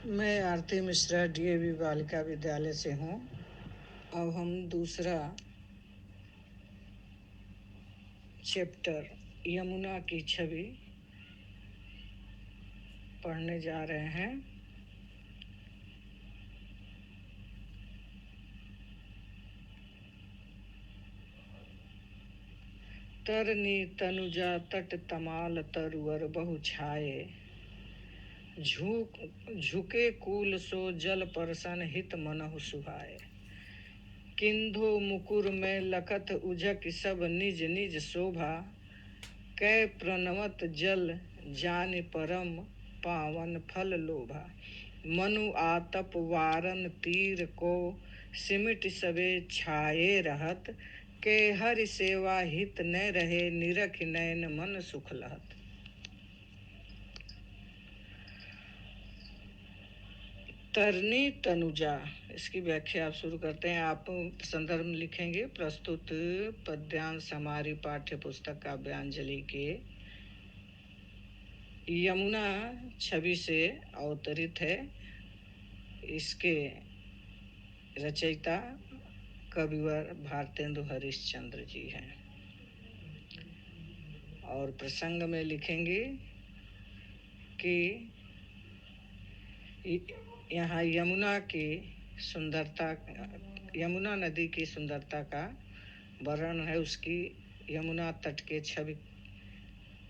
मैं आरती मिश्रा डीएवी बालिका विद्यालय से हूँ। अब हम दूसरा चैप्टर यमुना की छवि पढ़ने जा रहे हैं। तरनी तनुजा तट तमाल तरुवर बहु छाए, झुके कूल सो जल परसन हित मनहु सुहाए। किंधो मुकुर में लखत उजक सब निज निज शोभा, कै प्रणवत जल जान परम पावन फल लोभा। मनु आतप वारन तीर को सिमिट सबे छाए रहत, के हरि सेवा हित न रहे निरख नैन मन सुख लहत। तरनी तनुजा, इसकी व्याख्या आप शुरू करते हैं। आप संदर्भ लिखेंगे प्रस्तुत पद्यांश हमारी पाठ्य पुस्तक काव्यांजलि के यमुना छवि से अवतरित है। इसके रचयिता कविवर भारतेंदु हरिश्चंद्र जी हैं। और प्रसंग में लिखेंगे कि यहाँ यमुना की सुंदरता, यमुना नदी की सुंदरता का वर्णन है। उसकी यमुना तट के छवि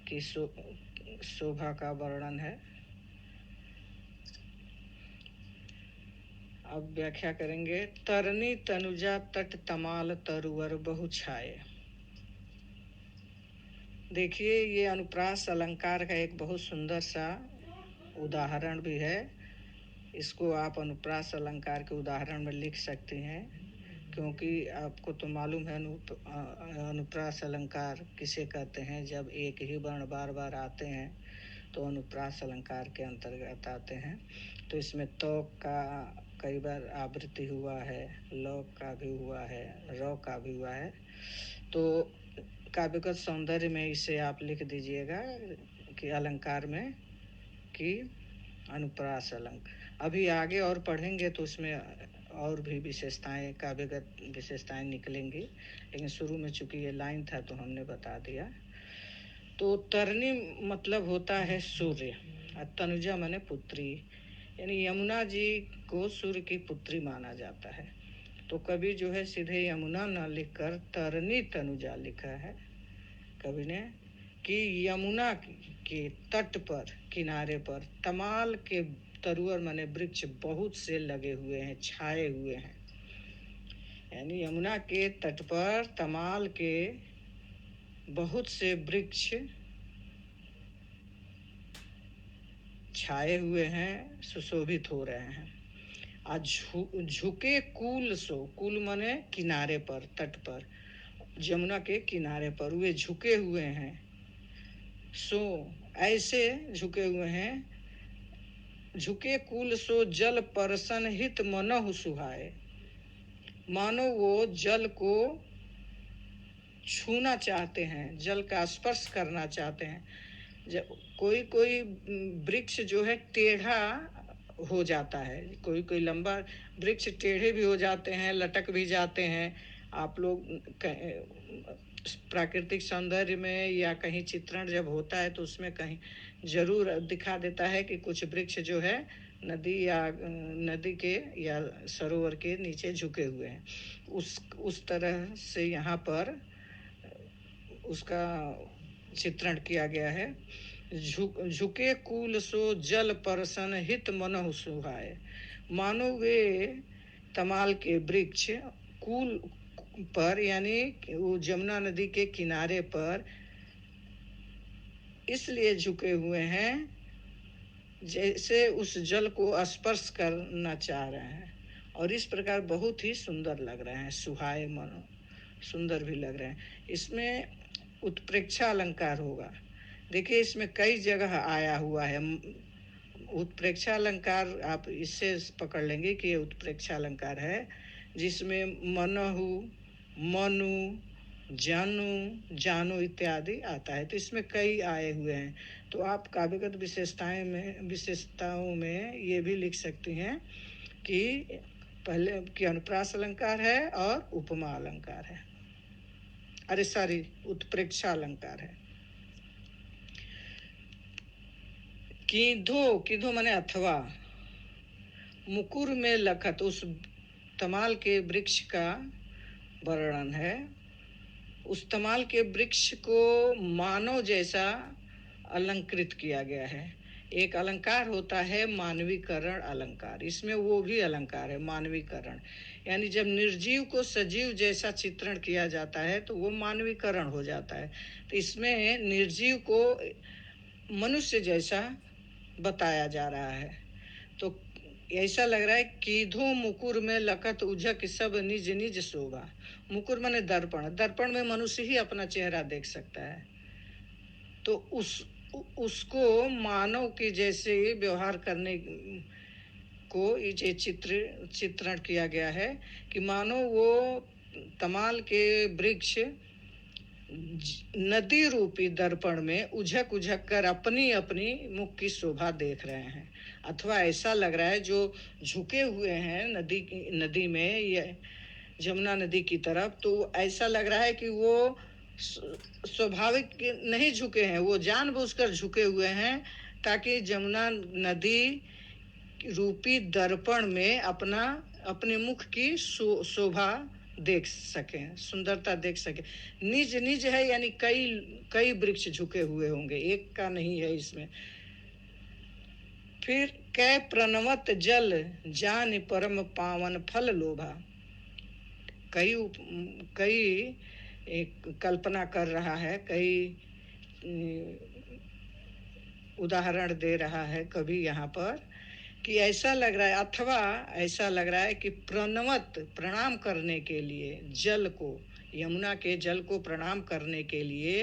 की शोभा का वर्णन है। अब व्याख्या करेंगे। तरनी तनुजा तट तमाल तरुवर बहु छाए। देखिए, ये अनुप्रास अलंकार का एक बहुत सुंदर सा उदाहरण भी है। इसको आप अनुप्रास अलंकार के उदाहरण में लिख सकते हैं, क्योंकि आपको तो मालूम है अनुप्रास अलंकार किसे कहते हैं। जब एक ही वर्ण बार बार आते हैं तो अनुप्रास अलंकार के अंतर्गत आते हैं। तो इसमें तो का कई बार आवृत्ति हुआ है, लोक का भी हुआ है, रौ का भी हुआ है। तो काव्यगत सौंदर्य में इसे आप लिख दीजिएगा कि अलंकार में कि अनुप्रास अलंकार। अभी आगे और पढ़ेंगे तो उसमें और भी विशेषताएं, काव्यगत विशेषताएं निकलेंगी, लेकिन शुरू में चूंकि ये लाइन था तो हमने बता दिया। तो तरनी मतलब होता है सूर्य, और तनुजा माने पुत्री, यानी यमुना जी को सूर्य की पुत्री माना जाता है। तो कवि जो है सीधे यमुना न लिखकर तरनी तनुजा लिखा है कवि ने, कि यमुना के तट पर, किनारे पर तमाल के तरुवर माने वृक्ष बहुत से लगे हुए हैं, छाए हुए हैं। यानी यमुना के तट पर तमाल के बहुत से वृक्ष छाए हुए हैं, सुशोभित हो रहे हैं। झुके कूल सो, कूल माने किनारे पर, तट पर, यमुना के किनारे पर वे झुके हुए हैं। सो ऐसे झुके हुए हैं, झुके कूल सो जल परसन हित मनहु सुहाए। मानो वो जल को छूना चाहते हैं, जल का स्पर्श करना चाहते हैं। जब कोई कोई वृक्ष जो है टेढ़ा हो जाता है, कोई कोई लंबा वृक्ष टेढ़े भी हो जाते हैं, लटक भी जाते हैं। आप लोग प्राकृतिक सौंदर्य में या कहीं चित्रण जब होता है तो उसमें कहीं जरूर दिखा देता है कि कुछ वृक्ष जो है नदी के या सरोवर के नीचे झुके हुए हैं। उस तरह से यहाँ पर उसका चित्रण किया गया है। झुके कूल सो जल परसन हित मनहु सुहाए। मानो वे तमाल के वृक्ष कूल पर, यानी वो यमुना नदी के किनारे पर इसलिए झुके हुए हैं जैसे उस जल को स्पर्श करना चाह रहे हैं, और इस प्रकार बहुत ही सुंदर लग रहे हैं, सुहाए मनो, सुंदर भी लग रहे हैं। इसमें उत्प्रेक्षा अलंकार होगा। देखिए, इसमें कई जगह आया हुआ है उत्प्रेक्षा अलंकार। आप इससे पकड़ लेंगे कि ये उत्प्रेक्षा अलंकार है, जिसमें मनहु, मनु, जानू जानू इत्यादि आता है। तो इसमें कई आए हुए हैं। तो आप काव्यगत विशेषताओं में ये भी लिख सकती हैं कि पहले कि अनुप्रास अलंकार है और उपमा अलंकार है, अरे सॉरी, उत्प्रेक्षा अलंकार है। कीधो, कीधो माने अथवा, मुकुर में लखत, उस तमाल के वृक्ष का वर्णन है। उस तमाल के वृक्ष को मानव जैसा अलंकृत किया गया है। एक अलंकार होता है मानवीकरण अलंकार, इसमें वो भी अलंकार है मानवीकरण, यानी जब निर्जीव को सजीव जैसा चित्रण किया जाता है तो वो मानवीकरण हो जाता है। तो इसमें निर्जीव को मनुष्य जैसा बताया जा रहा है। तो ऐसा लग रहा है कीधो मुकुर में लखत उझक सब निज निज शोभा। मुकुर माने दर्पण, दर्पण में मनुष्य ही अपना चेहरा देख सकता है। तो उसको मानव के जैसे व्यवहार करने को ये चित्रण किया गया है कि मानो वो तमाल के वृक्ष नदी रूपी दर्पण में उझक उझक कर अपनी अपनी मुख की शोभा देख रहे हैं। अथवा ऐसा लग रहा है जो झुके हुए हैं नदी में, ये जमुना नदी की तरफ, तो ऐसा लग रहा है कि वो स्वाभाविक नहीं झुके हैं, वो जानबूझकर झुके हुए हैं ताकि जमुना नदी रूपी दर्पण में अपने मुख की शोभा देख सके, सुंदरता देख सके। निज निज है यानी कई कई वृक्ष झुके हुए होंगे, एक का नहीं है इसमें। फिर कै प्रणवत जल जान परम पावन फल लोभा, कई कई एक कल्पना कर रहा है, कई उदाहरण दे रहा है कवि यहाँ पर कि ऐसा लग रहा है, अथवा ऐसा लग रहा है कि प्रणवत, प्रणाम करने के लिए जल को, यमुना के जल को प्रणाम करने के लिए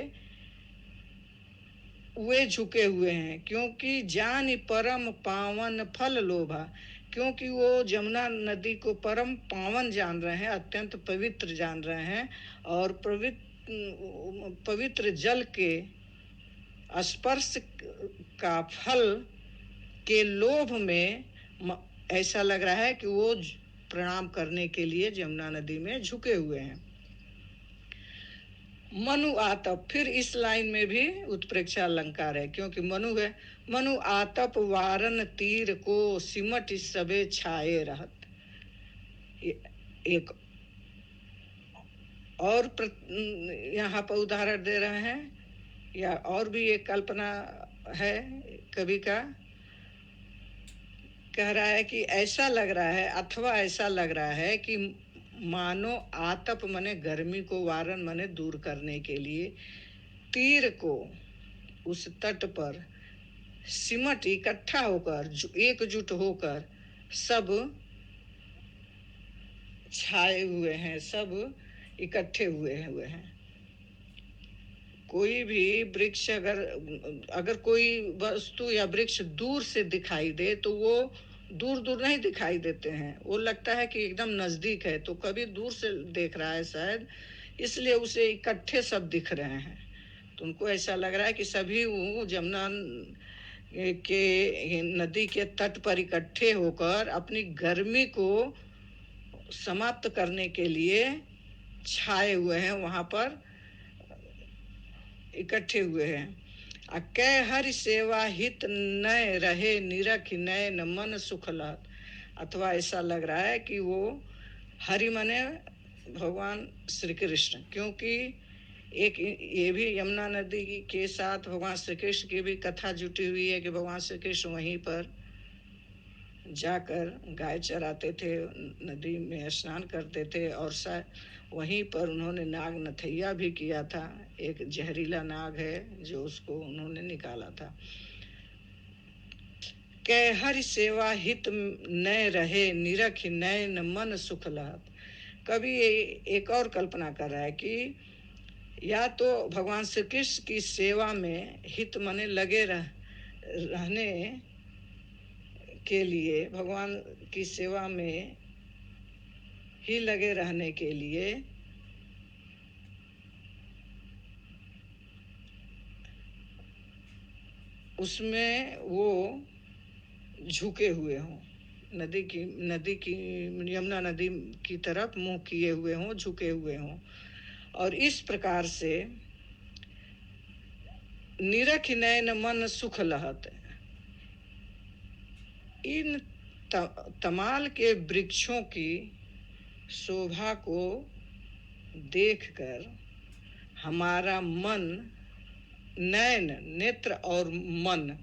वे झुके हुए हैं, क्योंकि जान परम पावन फल लोभा, क्योंकि वो जमुना नदी को परम पावन जान रहे हैं, अत्यंत पवित्र जान रहे हैं, और पवित्र जल के स्पर्श का फल के लोभ में ऐसा लग रहा है कि वो प्रणाम करने के लिए जमुना नदी में झुके हुए हैं। मनु आतप, फिर इस लाइन में भी उत्प्रेक्षा अलंकार है, क्योंकि मनु है। मनु आतप वारन तीर को सिमट सबे छाए रहत, एक और यहाँ पर उदाहरण दे रहे हैं, या और भी एक कल्पना है कवि का, कह रहा है कि ऐसा लग रहा है, अथवा ऐसा लग रहा है कि मानो आतप मने गर्मी को, वारन मने दूर करने के लिए, तीर को उस तट पर सिमट इकट्ठा होकर, एकजुट होकर सब छाए हुए हैं, सब इकट्ठे हुए हैं। कोई भी वृक्ष अगर कोई वस्तु या वृक्ष दूर से दिखाई दे तो वो दूर दूर नहीं दिखाई देते हैं, वो लगता है कि एकदम नजदीक है। तो कभी दूर से देख रहा है शायद, इसलिए उसे इकट्ठे सब दिख रहे हैं। तो उनको ऐसा लग रहा है कि सभी वो जमुना के नदी के तट पर इकट्ठे होकर अपनी गर्मी को समाप्त करने के लिए छाए हुए हैं, वहां पर इकट्ठे हुए हैं। कै हरि सेवा हित नय रहे निरख नयन मन सुखलात, अथवा ऐसा लग रहा है कि वो हरि मने भगवान श्री कृष्ण, क्योंकि एक ये भी यमुना नदी के साथ भगवान श्री कृष्ण की भी कथा जुटी हुई है कि भगवान श्री कृष्ण वहीं पर जाकर गाय चराते थे, नदी में स्नान करते थे, और वहीं पर उन्होंने नाग नथैया भी किया था। एक जहरीला नाग है जो उसको उन्होंने निकाला था। कै हरि सेवा हित नय रहे निरख नयन मन सुख लात, कभी एक और कल्पना कर रहा है कि या तो भगवान श्री कृष्ण की सेवा में हित मने लगे रहने के लिए, भगवान की सेवा में ही लगे रहने के लिए उसमें वो झुके हुए हों, नदी की यमुना नदी की तरफ मुंह किए हुए हों, झुके हुए हों, और इस प्रकार से निरख नयन मन सुख लहत। इन तमाल के वृक्षों की शोभा को देखकर हमारा मन, नयन नेत्र और मन,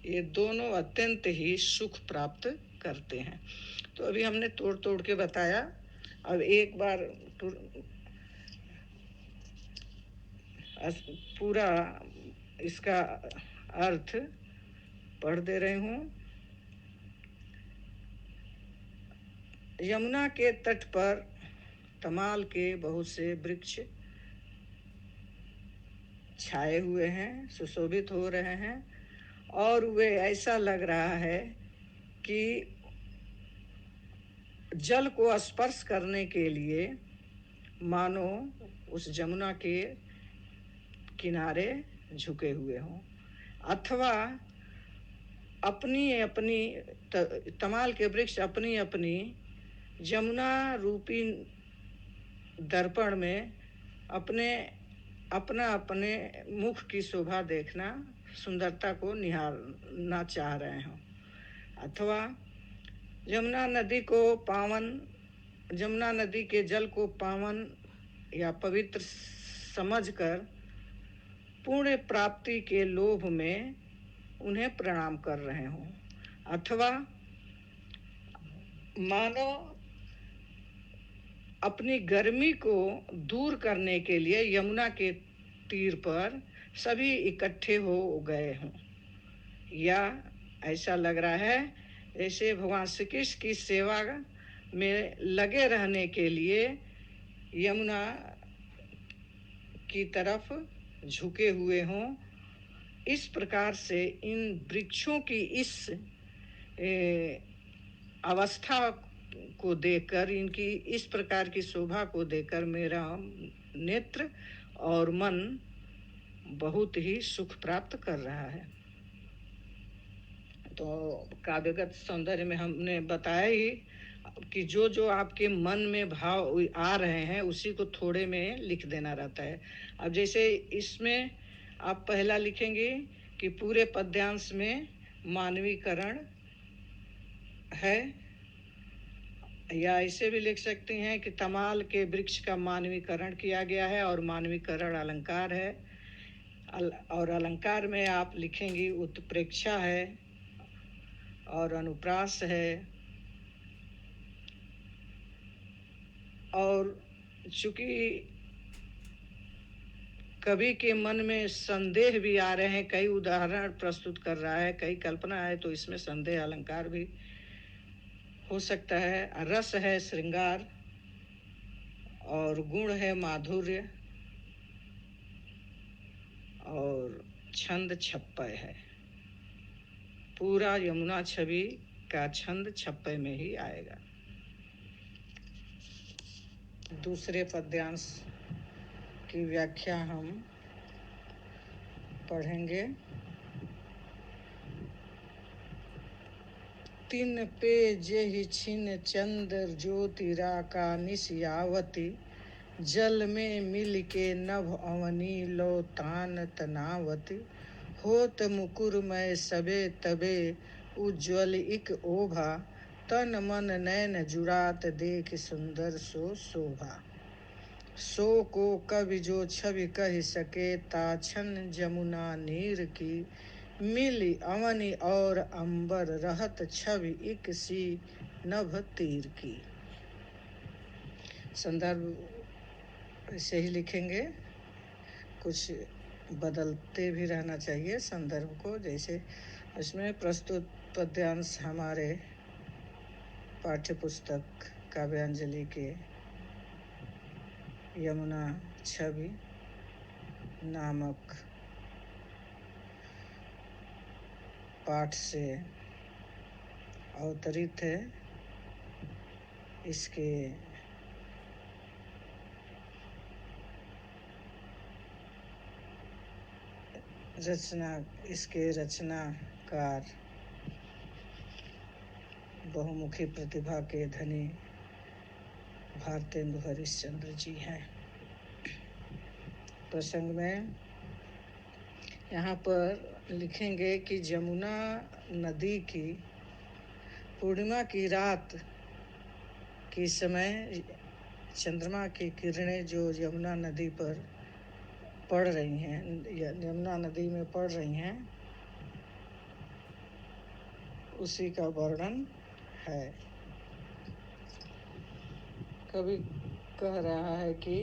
ये दोनों अत्यंत ही सुख प्राप्त करते हैं। तो अभी हमने तोड़ तोड़ के बताया। अब एक बार पूरा इसका अर्थ पढ़ दे रही हूँ। यमुना के तट पर तमाल के बहुत से वृक्ष छाए हुए हैं, सुशोभित हो रहे हैं, और वे ऐसा लग रहा है कि जल को स्पर्श करने के लिए मानो उस जमुना के किनारे झुके हुए हों, अथवा अपनी अपनी तमाल के वृक्ष अपनी अपनी जमुना रूपी दर्पण में अपने मुख की शोभा देखना, सुंदरता को निहारना चाह रहे हों, अथवा यमुना नदी के जल को पावन या पवित्र समझकर पुण्य प्राप्ति के लोभ में उन्हें प्रणाम कर रहे हों, अथवा मानो अपनी गर्मी को दूर करने के लिए यमुना के तीर पर सभी इकट्ठे हो गए हों, या ऐसा लग रहा है जैसे भगवान श्री कृष्ण की सेवा में लगे रहने के लिए यमुना की तरफ झुके हुए हों। इस प्रकार से इन वृक्षों की इस अवस्था को देखकर, इनकी इस प्रकार की शोभा को देखकर मेरा नेत्र और मन बहुत ही सुख प्राप्त कर रहा है। तो काव्यगत सौंदर्य में हमने बताया ही कि जो जो आपके मन में भाव आ रहे हैं उसी को थोड़े में लिख देना रहता है। अब जैसे इसमें आप पहला लिखेंगे कि पूरे पद्यांश में मानवीकरण है, या ऐसे भी लिख सकते हैं कि तमाल के वृक्ष का मानवीकरण किया गया है और मानवीकरण अलंकार है। और अलंकार में आप लिखेंगी उत्प्रेक्षा है और अनुप्रास है। और चूंकि कवि के मन में संदेह भी आ रहे हैं, कई उदाहरण प्रस्तुत कर रहा है, कई कल्पना है, तो इसमें संदेह अलंकार भी हो सकता है। रस है श्रृंगार और गुण है माधुर्य और छंद छप्पय है। पूरा यमुना छवि का छंद छप्पय में ही आएगा। दूसरे पद्यांश की व्याख्या हम पढ़ेंगे। तिन पे जेहि छिन चंद्र ज्योति राका निशियावती, जल में मिल के नभ अवनी लो तान तनावती, होत मुकुरमय सबे तबे उज्ज्वल इक ओभा, तन मन नैन जुड़ात देख सुंदर सो शोभा, सो को कवि जो छवि कह सके ताछन जमुना नीर की, मिली अवनी और अंबर रहत छवि एक सी नभ तीर की। संदर्भ से ही लिखेंगे, कुछ बदलते भी रहना चाहिए संदर्भ को। जैसे इसमें प्रस्तुत पद्यांश हमारे पाठ्यपुस्तक काव्यांजलि के यमुना छवि नामक पाठ से अवतरित है। इसके इसके रचनाकार बहुमुखी प्रतिभा के धनी भारतेंदु हरिश्चंद्र जी हैं। प्रसंग में यहाँ पर लिखेंगे कि जमुना नदी की पूर्णिमा की रात के समय चंद्रमा की किरणें जो यमुना नदी पर पड़ रही हैं, यमुना नदी में पड़ रही हैं, उसी का वर्णन है। कवि कह रहा है कि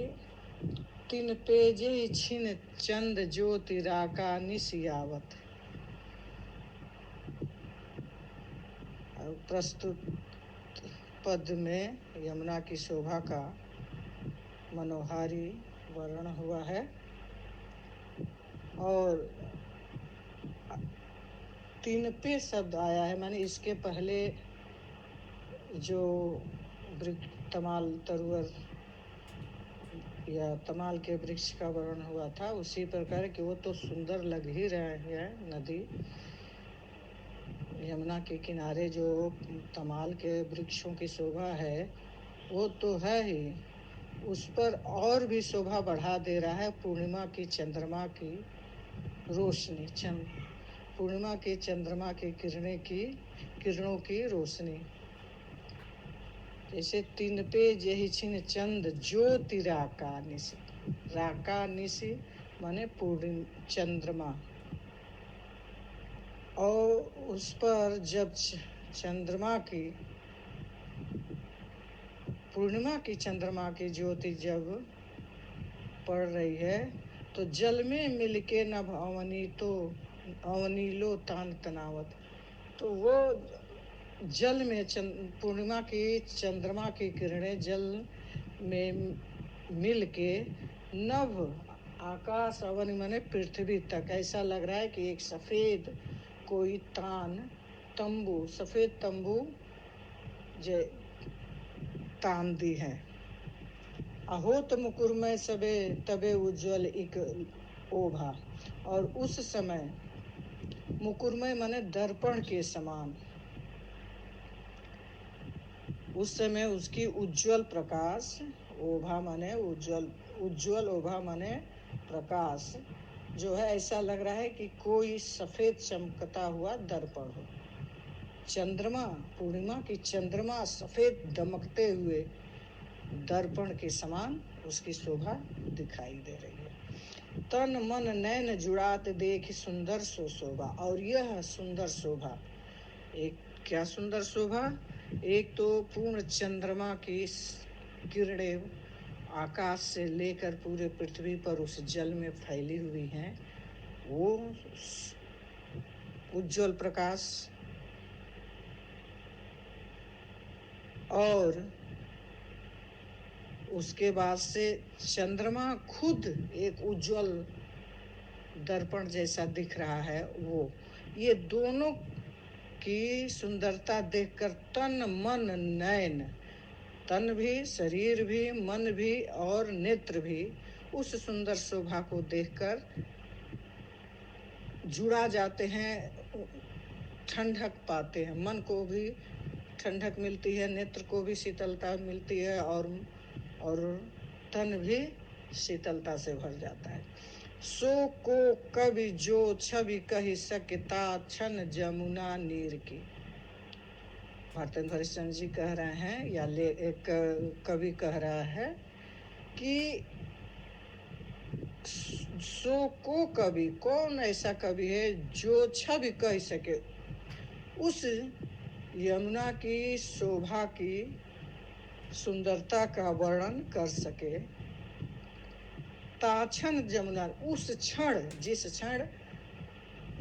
तिन पेजे छिन चंद ज्योति राका निशियावत। प्रस्तुत पद में यमुना की शोभा का मनोहारी वर्णन हुआ है और तीन पे शब्द आया है, माने इसके पहले जो तमाल तरुवर या तमाल के वृक्ष का वर्णन हुआ था, उसी प्रकार कि वो तो सुंदर लग ही रहा है। नदी यमुना के किनारे जो तमाल के वृक्षों की शोभा है वो तो है ही, उस पर और भी शोभा बढ़ा दे रहा है पूर्णिमा की चंद्रमा की रोशनी, पूर्णिमा की चंद्रमा की किरणों की रोशनी। जैसे तीन पे जही छिन चंद ज्योति राका निशि माने पूर्णिमा चंद्रमा, और उस पर जब पूर्णिमा की चंद्रमा की ज्योति जब पड़ रही है तो जल में मिलके नभ अवनीलो तान तनावत, तो वो जल में पूर्णिमा की चंद्रमा की किरणें जल में मिल के नभ आकाश अवन माने पृथ्वी तक ऐसा लग रहा है कि एक सफेद कोई सफेद तंबू जे तान दी है। अहोत मुकुरमय सबे तबे उज्ज्वल एक ओभा, और उस समय मुकुरमय माने दर्पण के समान, उस समय उसकी उज्ज्वल प्रकाश, ओभा माने उज्ज्वल ओभा माने प्रकाश जो है, ऐसा लग रहा है कि कोई सफेद चमकता हुआ दर्पण हो। चंद्रमा, पूर्णिमा की चंद्रमा सफेद दमकते हुए दर्पण के समान उसकी शोभा दिखाई दे रही है। तन मन नैन जुड़ात देख सुंदर सो शोभा, और यह सुंदर शोभा, एक क्या सुंदर शोभा, एक तो पूर्ण चंद्रमा की किरणें आकाश से लेकर पूरे पृथ्वी पर उस जल में फैली हुई हैं, वो उज्जवल प्रकाश, और उसके बाद से चंद्रमा खुद एक उज्जवल दर्पण जैसा दिख रहा है। वो ये दोनों की सुंदरता देखकर तन मन नयन, तन भी, शरीर भी, मन भी और नेत्र भी उस सुंदर शोभा को देखकर जुड़ा जाते हैं, ठंडक पाते हैं, मन को भी ठंडक मिलती है, नेत्र को भी शीतलता मिलती है और तन भी शीतलता से भर जाता है। सो को कवि जो छवि कही सकता छन जमुना नीर की। भारतेंदु हरिश्चंद्र जी कह रहे हैं, या एक कवि कह रहा है कि सो को कवि, कौन ऐसा कवि है जो छवि कह सके, उस यमुना की शोभा की सुंदरता का वर्णन कर सके। ताछन जमुना, उस क्षण, जिस क्षण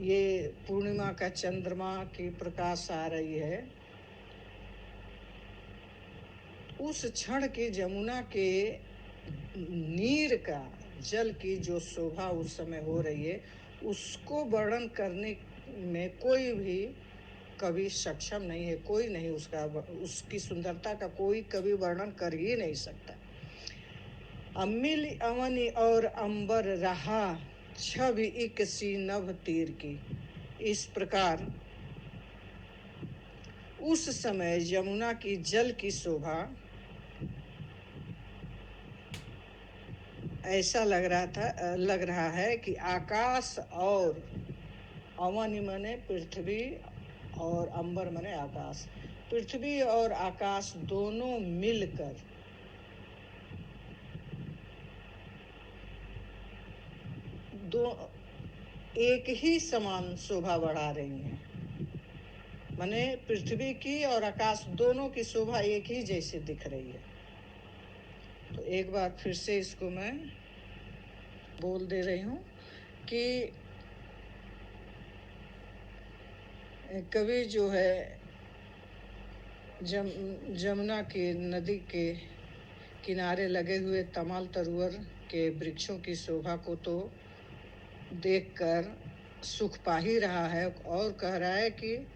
ये पूर्णिमा का चंद्रमा की प्रकाश आ रही है, उस क्षण की जमुना के नीर का, जल की जो शोभा उस समय हो रही है, उसको वर्णन करने में कोई भी कवि सक्षम नहीं है, कोई नहीं उसकी सुंदरता का कोई कवि वर्णन कर ही नहीं सकता। अम्मिल अवनी और अंबर रहा छवि एक सी नभ तीर की। इस प्रकार उस समय यमुना की जल की शोभा ऐसा लग रहा है कि आकाश और अवन मने पृथ्वी और अंबर मने आकाश, पृथ्वी और आकाश दोनों मिलकर दो एक ही समान शोभा बढ़ा रही हैं। माने पृथ्वी की और आकाश दोनों की शोभा एक ही जैसे दिख रही है। तो एक बार फिर से इसको मैं बोल दे रही हूँ कि कवि जो है जमुना के नदी के किनारे लगे हुए तमाल तरुवर के वृक्षों की शोभा को तो देखकर सुख पा ही रहा है और कह रहा है कि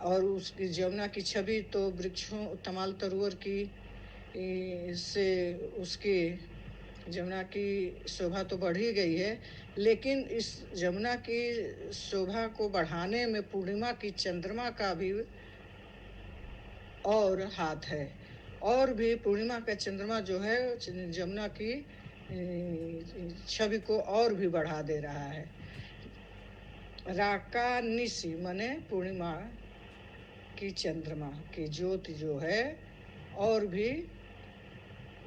और उसकी जमुना की छवि तो वृक्षों तमाल तरुवर की से उसकी जमुना की शोभा तो बढ़ ही गई है, लेकिन इस जमुना की शोभा को बढ़ाने में पूर्णिमा की चंद्रमा का भी और हाथ है। और भी पूर्णिमा का चंद्रमा जो है जमुना की छवि को और भी बढ़ा दे रहा है। राका निशी मने पूर्णिमा की चंद्रमा की ज्योति जो है और भी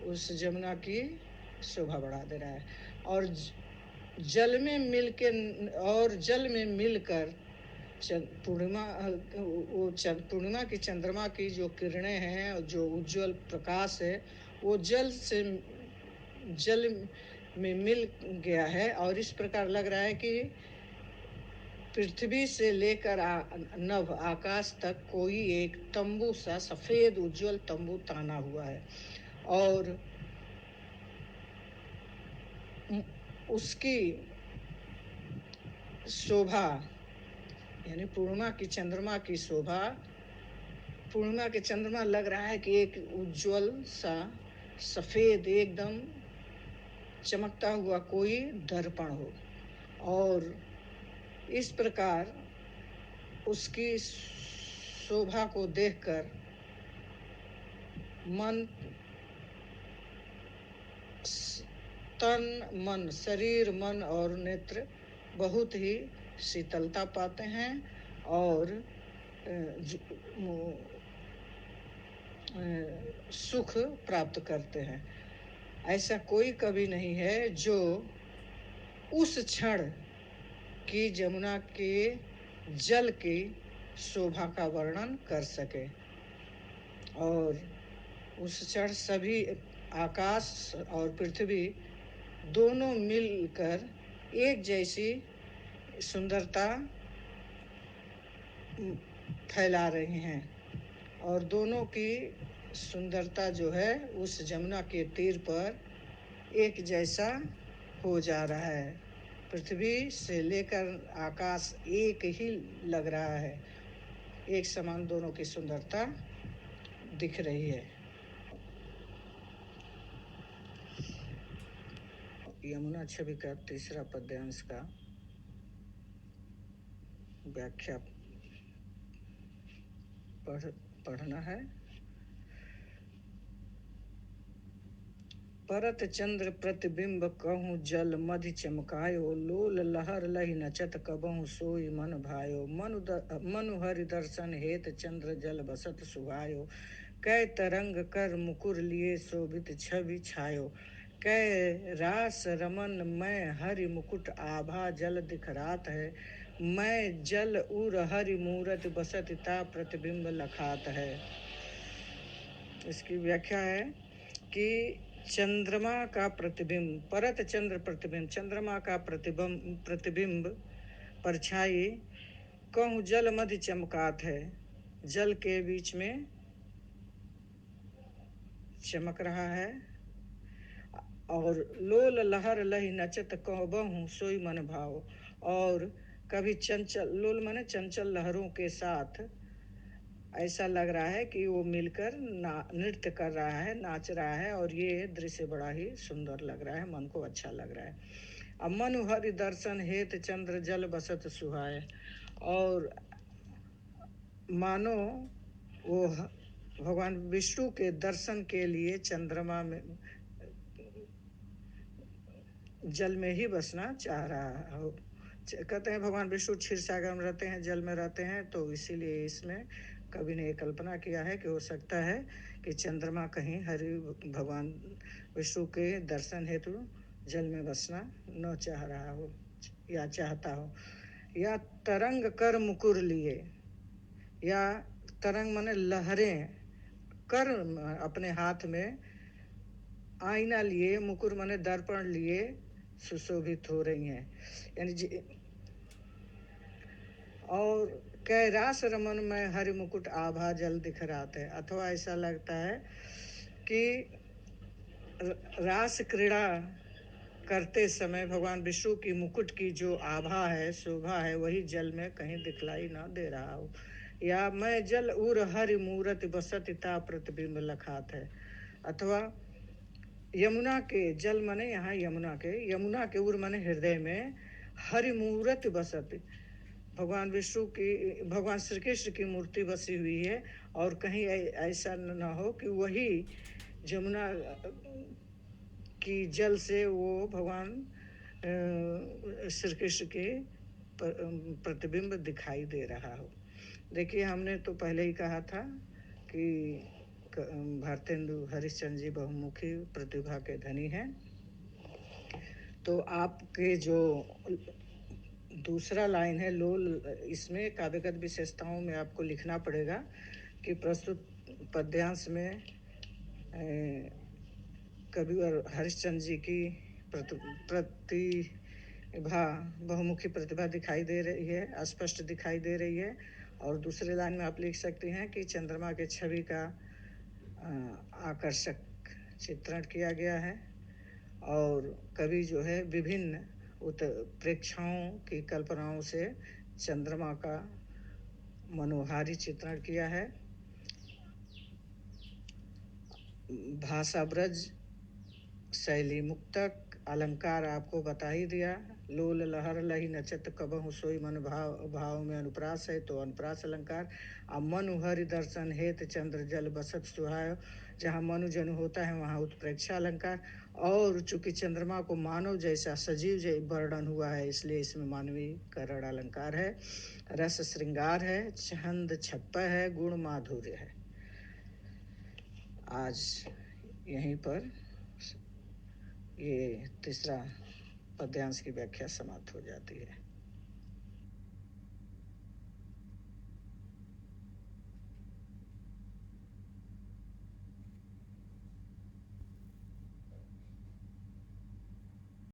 उस जमुना की शोभा बढ़ा दे रहा है। और जल में मिलकर पूर्णिमा की चंद्रमा की जो किरणें हैं, जो उज्जवल प्रकाश है, वो जल में मिल गया है। और इस प्रकार लग रहा है कि पृथ्वी से लेकर नभ आकाश तक कोई एक तंबू सा सफेद उज्जवल तंबू ताना हुआ है और उसकी शोभा यानी पूर्णिमा की चंद्रमा की शोभा, पूर्णिमा के चंद्रमा लग रहा है कि एक उज्जवल सा सफेद एकदम चमकता हुआ कोई दर्पण हो। और इस प्रकार उसकी शोभा को देखकर मन तन मन शरीर मन और नेत्र बहुत ही शीतलता पाते हैं और सुख प्राप्त करते हैं। ऐसा कोई कवि नहीं है जो उस क्षण की जमुना के जल की शोभा का वर्णन कर सके। और उस क्षण सभी आकाश और पृथ्वी दोनों मिलकर एक जैसी सुंदरता फैला रहे हैं और दोनों की सुंदरता जो है उस जमुना के तीर पर एक जैसा हो जा रहा है। पृथ्वी से लेकर आकाश एक ही लग रहा है, एक समान दोनों की सुंदरता दिख रही है। यमुना छवि का तीसरा पद्यांश का व्याख्या पढ़ना है। परत चंद्र प्रतिबिंब कहूँ जल मधि चमकायो, लोल लहर लहि नचत कबहु सोई मन भायो। मनु हरि दर्शन हेत चंद्र जल बसत सुहायो, कै तरंग कर मुकुर लिए शोभित छवि छायो। कै रास रमन मैं हरि मुकुट आभा जल दिखरात है, मैं जल उर हरि मूरत बसत ता प्रतिबिंब लखात है। इसकी व्याख्या है कि चंद्रमा का प्रतिबिंब, परत चंद्र प्रतिबिंब, चंद्रमा का प्रतिबिंब परछाई कहूँ जल मध्य चमकात है, जल के बीच में चमक रहा है। और लोल लहर लहि नचत कहबहु सोई मन भाव, और कभी चंचल, लोल माने चंचल लहरों के साथ ऐसा लग रहा है कि वो मिलकर नृत्य कर रहा है, नाच रहा है और ये दृश्य बड़ा ही सुंदर लग रहा है, मन को अच्छा लग रहा है। अब मनु हरि दर्शन हेत चंद्र जल बसत सुहाय। और मानो वो भगवान विष्णु के दर्शन के लिए चंद्रमा में जल में ही बसना चाह रहा हो। कहते हैं भगवान विष्णु क्षीर सागर में रहते हैं, जल में रहते हैं, तो इसीलिए इसमें कवि ने कल्पना किया है कि हो सकता है कि चंद्रमा कहीं हरि भगवान विष्णु के दर्शन हेतु जल में बसना न चाह रहा हो या चाहता हो। या तरंग कर मुकुर लिए, या तरंग माने लहरें, कर अपने हाथ में, आईना लिए, मुकुर माने दर्पण लिए सुशोभित हो रही हैं। यानी और कैरास रमन में हरि मुकुट आभा जल दिखराते हैं। अथवा ऐसा लगता है कि रास क्रीड़ा करते समय भगवान विष्णु की मुकुट की जो आभा है, शोभा है, वही जल में कहीं दिखलाई ना दे रहा हो। या मैं जल उर हरि मूरत बसत ता प्रतिबिंब लखात है। अथवा यमुना के जल मने यहाँ यमुना के उर मने हृदय में, हरि मूरत बसत, भगवान विष्णु की, भगवान श्री कृष्ण की मूर्ति बसी हुई है। और कहीं ऐसा न हो कि वही यमुना की जल से वो भगवान श्री कृष्ण के प्रतिबिंब दिखाई दे रहा हो। देखिए, हमने तो पहले ही कहा था कि भारतेंदु हरिश्चंद्र जी बहुमुखी प्रतिभा के धनी हैं। तो आपके जो दूसरा लाइन है लोल, इसमें काव्यगत विशेषताओं में आपको लिखना पड़ेगा कि प्रस्तुत पद्यांश में कविवर हरिश्चंद्र जी की प्रतिभा, बहुमुखी प्रतिभा दिखाई दे रही है, स्पष्ट दिखाई दे रही है। और दूसरे लाइन में आप लिख सकते हैं कि चंद्रमा के छवि का आकर्षक चित्रण किया गया है। और कवि जो है विभिन्न उत्प्रेक्षाओं की कल्पनाओं से चंद्रमा का मनोहारी चित्रण किया है। भाषा ब्रज, शैली मुक्तक, अलंकार आपको बता ही दिया। लोल लहर लही नचत कबहु सोई मन भाव, भाव में अनुप्रास है तो अनुप्रास अलंकार। अब मनु हरि दर्शन हेत चंद्र जल बसत सुहाय, जहाँ मनु जनु होता है वहाँ उत्प्रेक्षा अलंकार। और चूंकि चंद्रमा को मानव जैसा सजीव वर्णन हुआ है, इसलिए इसमें मानवीकरण अलंकार है। रस श्रृंगार है, छंद छप्पा है, गुण माधुर्य है। आज यहीं पर ये तीसरा पद्यांश की व्याख्या समाप्त हो जाती है।